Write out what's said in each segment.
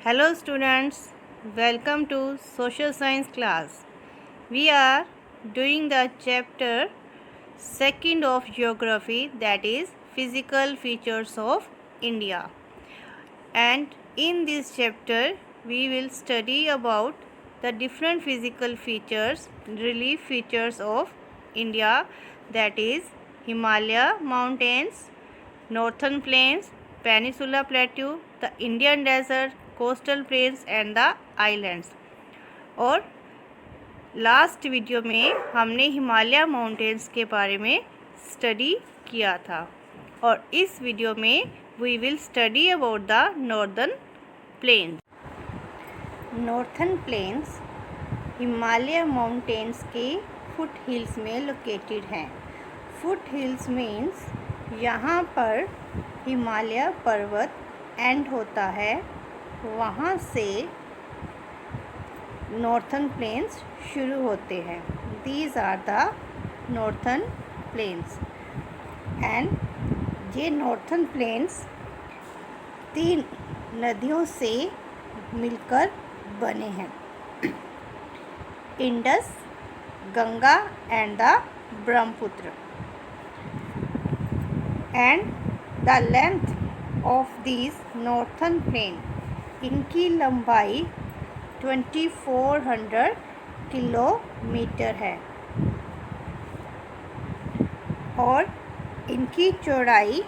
Hello students, welcome to social science class. We are doing the chapter 2nd of geography, that is physical features of India. And in this chapter we will study about the different physical features, relief features of India, that is Himalaya mountains, northern plains, Peninsula Plateau, the Indian desert, coastal plains and the islands. और last video में हमने Himalaya mountains के बारे में study किया था और इस वीडियो में we will study about the northern plains. Northern plains Himalaya mountains के फुट हिल्स में लोकेटेड हैं। फुट हिल्स मीन्स यहाँ पर हिमालय पर्वत एंड होता है, वहाँ से नॉर्थन प्लेन्स शुरू होते हैं। These are the northern plains and ये नॉर्थन प्लेन्स 3 नदियों से मिलकर बने हैं, Indus, Ganga and the Brahmaputra. And the length of this northern plain, इनकी लंबाई 2400 किलोमीटर है और इनकी चौड़ाई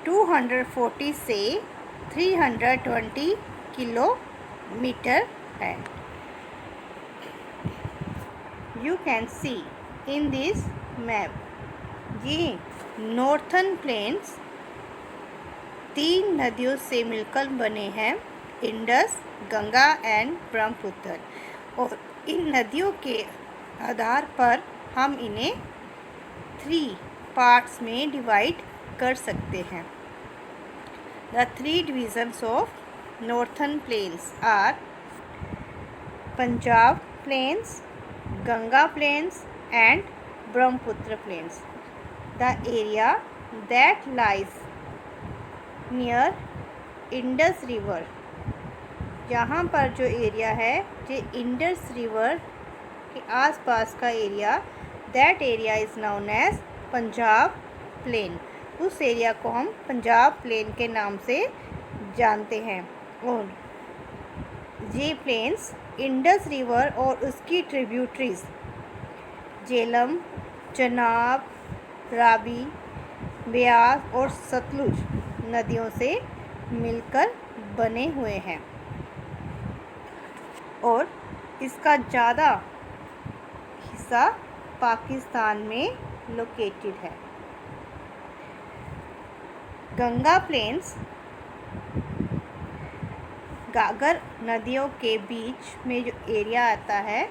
240 से 320 किलोमीटर है। You can see in this map, ये नॉर्थन प्लेन्स 3 नदियों से मिलकर बने हैं, इंडस, गंगा एंड ब्रह्मपुत्र। और इन नदियों के आधार पर हम इन्हें 3 पार्ट्स में डिवाइड कर सकते हैं। The 3 divisions of northern plains are Punjab plains, Ganga plains and Brahmaputra plains. The area that lies near Indus river, यहाँ पर जो एरिया है ये इंडस रिवर के आसपास का area, that area is known as Punjab plain. उस एरिया को हम पंजाब प्लेन के नाम से जानते हैं। और ये प्लेन्स इंडस रिवर और उसकी ट्रिब्यूटरीज झेलम, चनाब, रावी, ब्यास और सतलुज नदियों से मिलकर बने हुए हैं और इसका ज़्यादा हिस्सा पाकिस्तान में लोकेटेड है। गंगा प्लेन्स गागर नदियों के बीच में जो एरिया आता है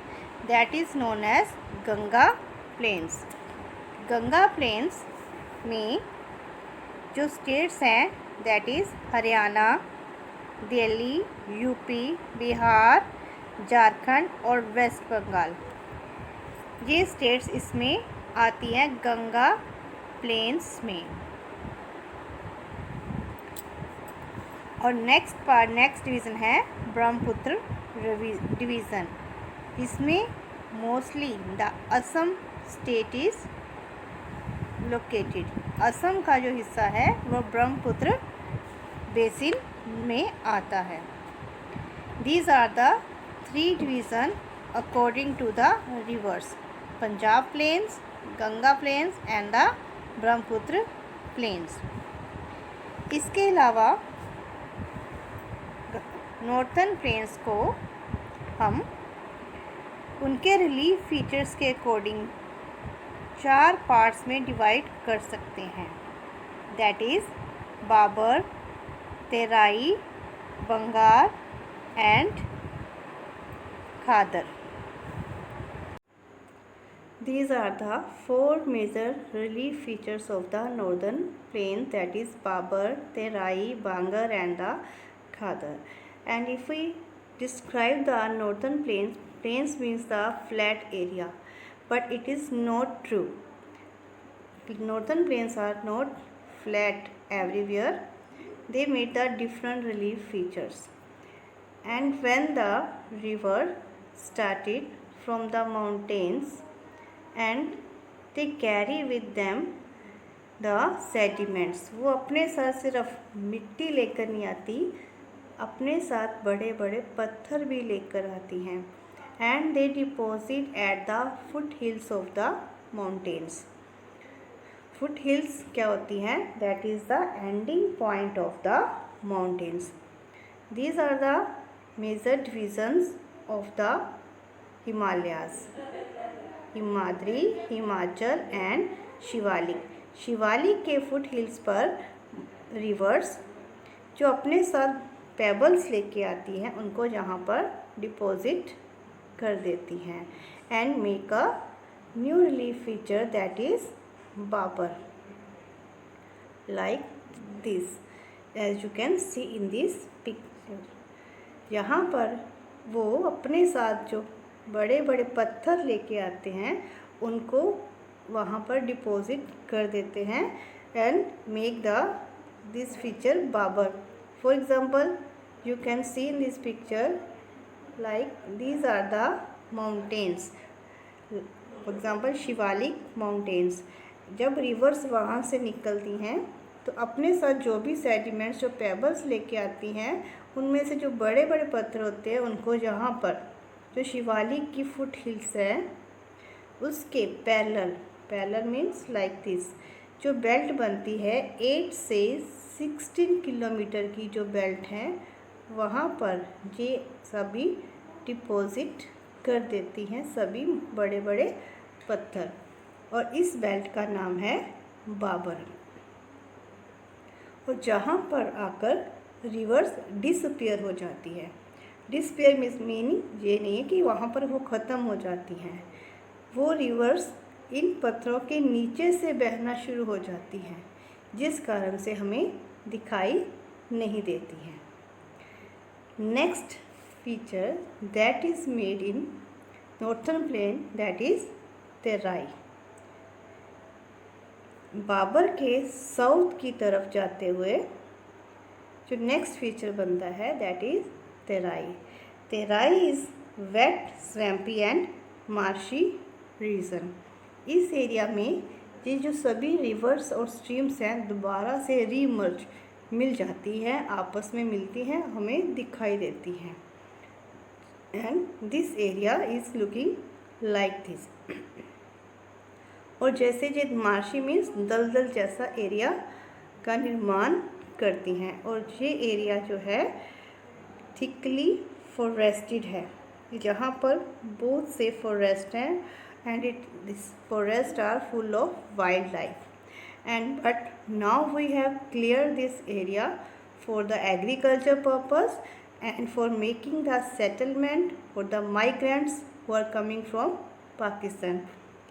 that is known as Ganga plains. Ganga plains में जो स्टेट्स हैं that is Haryana, Delhi, UP, Bihar, Jharkhand और वेस्ट बंगाल, ये स्टेट्स इसमें आती हैं गंगा प्लेन्स में। और नेक्स्ट डिवीज़न है ब्रह्मपुत्र डिवीज़न। इसमें mostly the Assam state is located. Assam का जो हिस्सा है वो ब्रह्मपुत्र बेसिन में आता है। These are the 3 division according to the rivers, Punjab plains, Ganga plains and the Brahmaputra plains. इसके अलावा नॉर्थन प्लेन्स को हम उनके रिलीफ फीचर्स के अकॉर्डिंग 4 पार्ट्स में डिवाइड कर सकते हैं, that is Bhabar, Terai, Bangar and Khadar. These are the 4 major relief features of the northern plain, that is Babar, Terai, Bangar and the Khadar. And if we describe the northern plains means the flat area, but it is not true. Northern plains are not flat everywhere. They meet the different relief features. And when the river started from the mountains and they carry with them the sediments, वो अपने साथ सिर्फ मिट्टी लेकर नहीं आती, अपने साथ बड़े बड़े पत्थर भी लेकर आती हैं. And they deposit at the foothills of the mountains. Foothills क्या होती हैं? That is the ending point of the mountains. These are the major divisions of the Himalayas: Himadri, Himachal and Shivalik. Shivalik के फुट हिल्स पर रिवर्स जो अपने साथ पेबल्स लेके आती हैं उनको यहाँ पर डिपॉजिट कर देती हैं and make a new relief feature that is Bhabar, like this as you can see in this picture. यहाँ पर वो अपने साथ जो बड़े बड़े पत्थर लेके आते हैं उनको वहाँ पर डिपॉजिट कर देते हैं and make this feature Bhabar. For example you can see in this picture like these are the mountains. For example Shivalik mountains. जब रिवर्स वहाँ से निकलती हैं तो अपने साथ जो भी सेडिमेंट्स जो पेबल्स लेके आती हैं उनमें से जो बड़े बड़े पत्थर होते हैं उनको यहाँ पर जो शिवालिक की फुट हिल्स है उसके पैरेलल मीन्स लाइक दिस जो बेल्ट बनती है 8 से 16 किलोमीटर की जो बेल्ट है वहाँ पर ये सभी डिपॉजिट कर देती हैं सभी बड़े बड़े पत्थर और इस बेल्ट का नाम है बाबर. और जहाँ पर आकर रिवर्स डिसअपियर हो जाती है. डिसअपियर मीनिंग ये नहीं है कि वहाँ पर वो ख़त्म हो जाती हैं, वो रिवर्स इन पत्थरों के नीचे से बहना शुरू हो जाती हैं जिस कारण से हमें दिखाई नहीं देती हैं. Next feature that is made in northern plain that is Terai. Babar के साउथ की तरफ जाते हुए जो नेक्स्ट फीचर बनता है that is Terai. Terai is wet swampy and marshy region. इस एरिया में ये जो सभी रिवर्स और स्ट्रीम्स हैं दोबारा से रीमर्ज मिल जाती हैं, आपस में मिलती हैं, हमें दिखाई देती हैं and this area is looking like this. और जैसे ये मार्शी मीन्स दलदल जैसा एरिया का निर्माण करती हैं और ये एरिया जो है थिकली फॉरेस्टेड है. जहाँ पर बहुत से फॉरेस्ट हैं and this forest are full of wild life. And but now we have cleared this area for the agriculture purpose and for making the settlement for the migrants who are coming from Pakistan.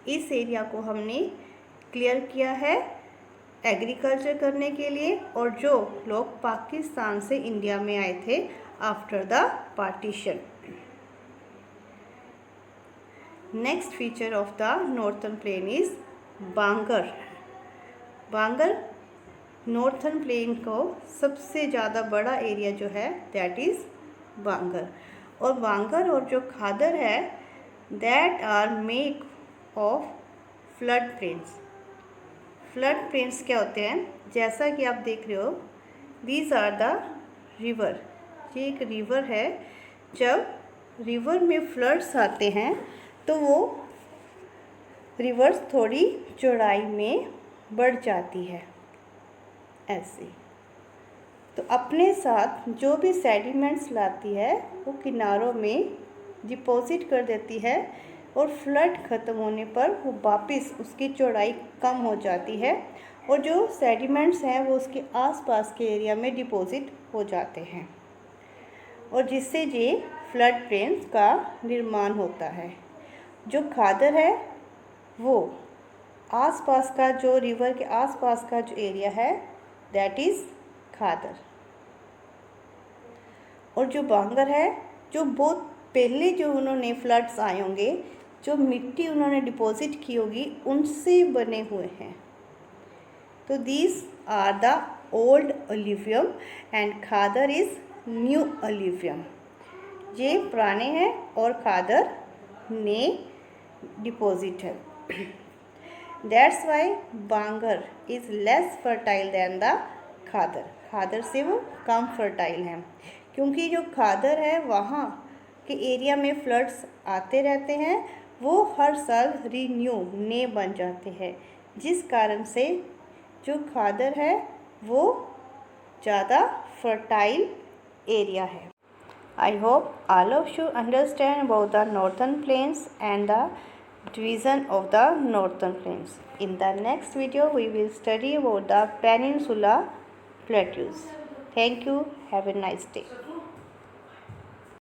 इस area को हमने clear किया है agriculture करने के लिए और जो लोग पाकिस्तान से इंडिया में आए थे after the partition. Next feature of the northern plain is Bangar. Bangar northern plain को सबसे ज़्यादा बड़ा एरिया जो है दैट इज़ बांगर. और बांगर और जो खादर है that are make of flood plains. Flood plains क्या होते हैं? जैसा कि आप देख रहे हो दीज आर द रिवर. ये एक रिवर है. जब रिवर में फ्लड्स आते हैं तो वो रिवर्स थोड़ी चौड़ाई में बढ़ जाती है ऐसे. तो अपने साथ जो भी सेडिमेंट्स लाती है वो किनारों में डिपॉजिट कर देती है और फ्लड ख़त्म होने पर वो वापस उसकी चौड़ाई कम हो जाती है और जो सेडिमेंट्स हैं वो उसके आसपास के एरिया में डिपॉजिट हो जाते हैं और जिससे ये फ्लड प्लेन्स का निर्माण होता है. जो खादर है वो आसपास का जो रिवर के आसपास का जो एरिया है दैट इज़ खादर. और जो बांगर है जो बहुत पहले जो उन्होंने फ्लड्स आए होंगे जो मिट्टी उन्होंने डिपॉजिट की होगी उनसे बने हुए हैं. तो these are the old alluvium and Khadar is new alluvium. ये पुराने हैं और खादर नए डिपॉजिट है। That's why Bangar is less fertile than the Khadar. Khadar से वो कम फर्टाइल हैं, क्योंकि जो खादर है वहाँ के एरिया में फ्लड्स आते रहते हैं, वो हर साल रीन्यू नए बन जाते हैं, जिस कारण से जो खादर है वो ज़्यादा फर्टाइल एरिया है। I hope all of you understand about the northern plains and the division of the northern plains. In the next video, we will study about the peninsula plateaus. Thank you. Have a nice day.